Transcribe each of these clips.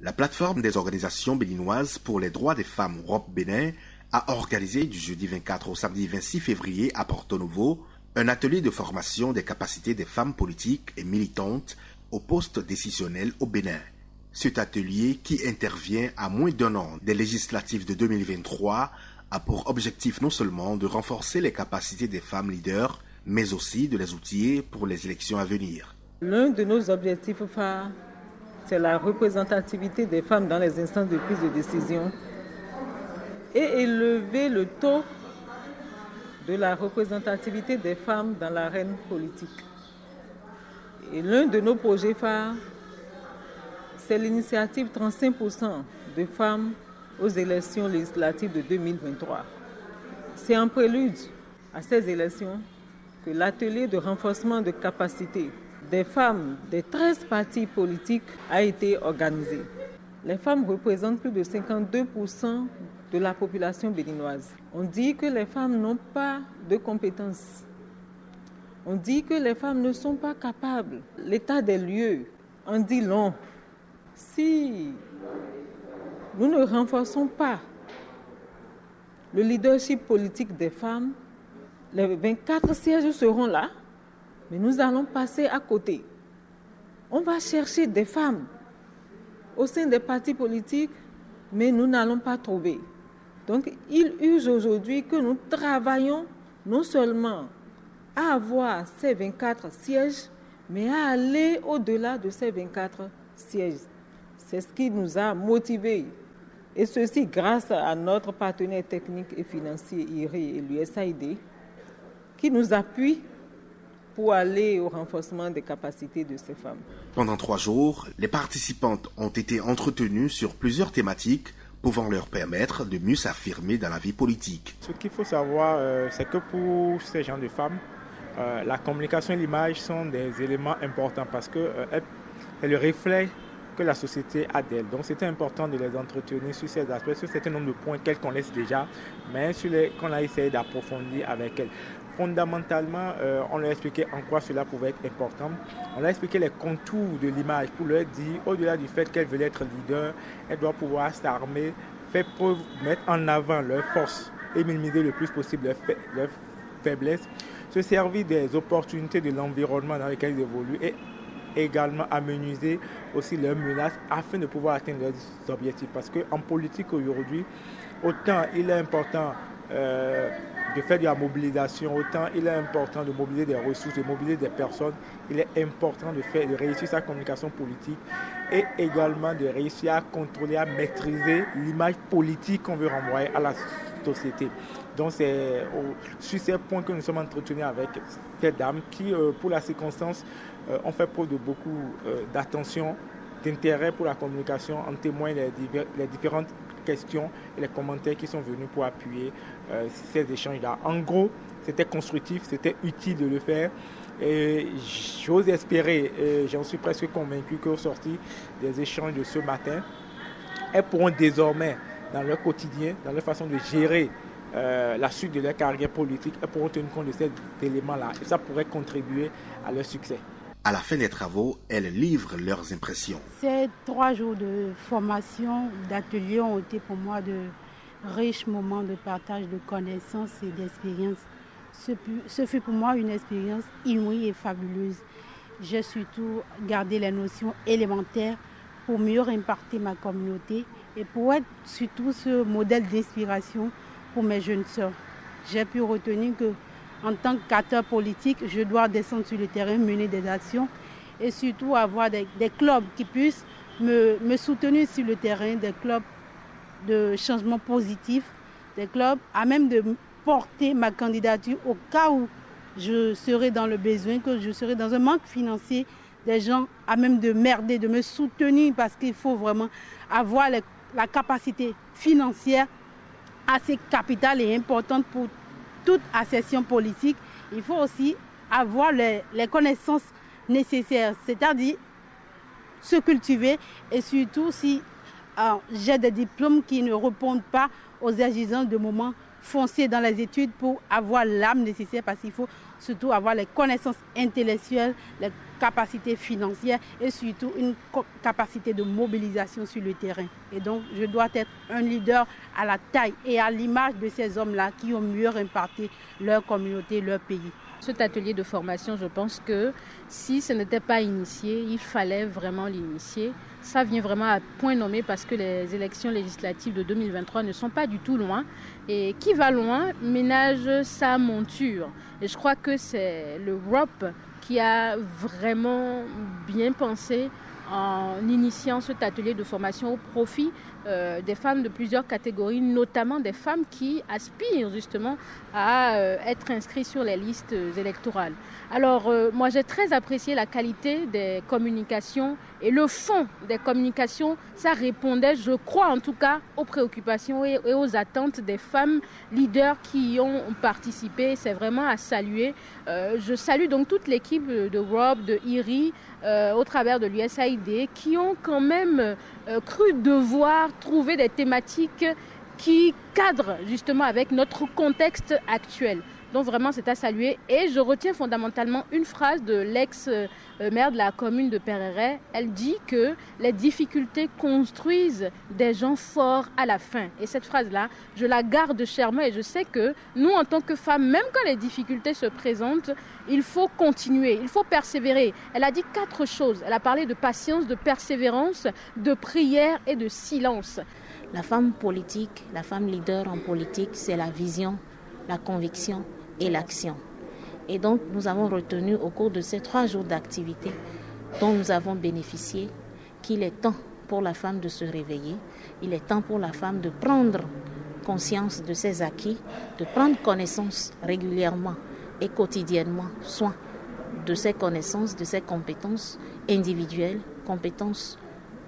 La plateforme des organisations béninoises pour les droits des femmes ROP Bénin a organisé du jeudi 24 au samedi 26 février à Porto Novo un atelier de formation des capacités des femmes politiques et militantes au poste décisionnel au Bénin. Cet atelier, qui intervient à moins d'un an des législatives de 2023, a pour objectif non seulement de renforcer les capacités des femmes leaders, mais aussi de les outiller pour les élections à venir. L'un de nos objectifs phares, c'est la représentativité des femmes dans les instances de prise de décision et élever le taux de la représentativité des femmes dans l'arène politique. Et l'un de nos projets phares, c'est l'initiative 35% de femmes aux élections législatives de 2023. C'est en prélude à ces élections que l'atelier de renforcement de capacité des femmes des 13 partis politiques a été organisé. Les femmes représentent plus de 52% de la population béninoise. On dit que les femmes n'ont pas de compétences. On dit que les femmes ne sont pas capables. L'état des lieux en dit long. Si nous ne renforçons pas le leadership politique des femmes, les 24 sièges seront là, mais nous allons passer à côté. On va chercher des femmes au sein des partis politiques, mais nous n'allons pas trouver. Donc, il urge aujourd'hui que nous travaillions non seulement à avoir ces 24 sièges, mais à aller au-delà de ces 24 sièges. C'est ce qui nous a motivés. Et ceci grâce à notre partenaire technique et financier IRI et l'USAID, qui nous appuient pour aller au renforcement des capacités de ces femmes. Pendant 3 jours, les participantes ont été entretenues sur plusieurs thématiques pouvant leur permettre de mieux s'affirmer dans la vie politique. Ce qu'il faut savoir, c'est que pour ces gens de femmes, la communication et l'image sont des éléments importants parce qu'elles le reflètent que la société a d'elles. Donc c'était important de les entretenir sur ces aspects, sur un certain nombre de points qu'elles connaissent déjà, mais qu'on a essayé d'approfondir avec elles. Fondamentalement, on leur a expliqué en quoi cela pouvait être important. On leur a expliqué les contours de l'image pour leur dire, au-delà du fait qu'elles veulent être leaders, elles doivent pouvoir s'armer, faire preuve, mettre en avant leurs forces et minimiser le plus possible leurs faiblesses, se servir des opportunités de l'environnement dans lequel ils évoluent et également amenuiser aussi leurs menaces afin de pouvoir atteindre leurs objectifs. Parce qu'en politique aujourd'hui, autant il est important de faire de la mobilisation, autant il est important de mobiliser des ressources, de mobiliser des personnes, il est important de réussir sa communication politique et également de réussir à contrôler, à maîtriser l'image politique qu'on veut renvoyer à la société. Donc c'est sur ces points que nous sommes entretenus avec ces dames qui, pour la circonstance, ont fait preuve de beaucoup d'attention, d'intérêt pour la communication, en témoignent les différentes questions et les commentaires qui sont venus pour appuyer ces échanges-là. En gros, c'était constructif, c'était utile de le faire. Et j'ose espérer, et j'en suis presque convaincu qu'au sorti des échanges de ce matin, elles pourront désormais, dans leur quotidien, dans leur façon de gérer la suite de leur carrière politique, elles pourront tenir compte de ces éléments-là. Et ça pourrait contribuer à leur succès. À la fin des travaux, elles livrent leurs impressions. Ces 3 jours de formation, d'atelier ont été pour moi de riches moments de partage de connaissances et d'expériences. Ce fut pour moi une expérience inouïe et fabuleuse. J'ai surtout gardé les notions élémentaires pour mieux impacter ma communauté et pour être surtout ce modèle d'inspiration pour mes jeunes sœurs. J'ai pu retenir que en tant qu'acteur politique, je dois descendre sur le terrain, mener des actions et surtout avoir des clubs qui puissent me soutenir sur le terrain, des clubs de changement positif, des clubs à même de porter ma candidature au cas où je serai dans le besoin, que je serai dans un manque financier, des gens à même de m'aider, de me soutenir parce qu'il faut vraiment avoir la capacité financière assez capitale et importante pour toute accession politique. Il faut aussi avoir les connaissances nécessaires, c'est-à-dire se cultiver et surtout si j'ai des diplômes qui ne répondent pas aux exigences de moment, foncer dans les études pour avoir l'âme nécessaire parce qu'il faut surtout avoir les connaissances intellectuelles, les capacités financières et surtout une capacité de mobilisation sur le terrain. Et donc, je dois être un leader à la taille et à l'image de ces hommes-là qui ont mieux impacté leur communauté, leur pays. Cet atelier de formation, je pense que si ce n'était pas initié, il fallait vraiment l'initier. Ça vient vraiment à point nommé parce que les élections législatives de 2023 ne sont pas du tout loin. Et qui va loin ménage sa monture. Et je crois que c'est le ROP qui a vraiment bien pensé en initiant cet atelier de formation au profit des femmes de plusieurs catégories, notamment des femmes qui aspirent justement à être inscrites sur les listes électorales. Alors moi j'ai très apprécié la qualité des communications et le fond des communications, ça répondait, je crois en tout cas, aux préoccupations et aux attentes des femmes leaders qui y ont participé. C'est vraiment à saluer. Je salue donc toute l'équipe de ROP, de IRI, au travers de l'USAID, qui ont quand même cru devoir trouver des thématiques qui cadrent justement avec notre contexte actuel. Donc vraiment c'est à saluer et je retiens fondamentalement une phrase de l'ex-maire de la commune de Pereret. Elle dit que les difficultés construisent des gens forts à la fin. Et cette phrase-là, je la garde chèrement et je sais que nous en tant que femmes, même quand les difficultés se présentent, il faut continuer, il faut persévérer. Elle a dit 4 choses. Elle a parlé de patience, de persévérance, de prière et de silence. La femme politique, la femme leader en politique, c'est la vision, la conviction et l'action. Et donc, nous avons retenu au cours de ces 3 jours d'activité dont nous avons bénéficié qu'il est temps pour la femme de se réveiller, il est temps pour la femme de prendre conscience de ses acquis, de prendre connaissance régulièrement et quotidiennement soin de ses connaissances, de ses compétences individuelles, compétences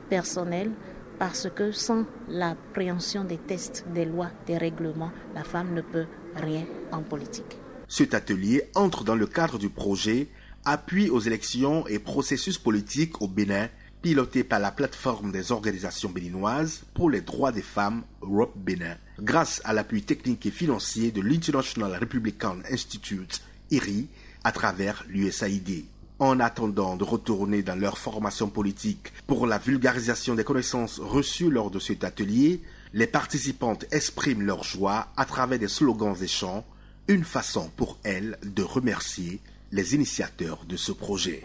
personnelles, parce que sans l'appréhension des tests, des lois, des règlements, la femme ne peut rien en politique. Cet atelier entre dans le cadre du projet Appui aux élections et processus politiques au Bénin, piloté par la plateforme des organisations béninoises pour les droits des femmes ROP Bénin, grâce à l'appui technique et financier de l'International Republican Institute, IRI, à travers l'USAID. En attendant de retourner dans leur formation politique pour la vulgarisation des connaissances reçues lors de cet atelier, les participantes expriment leur joie à travers des slogans et chants, une façon pour elles de remercier les initiateurs de ce projet.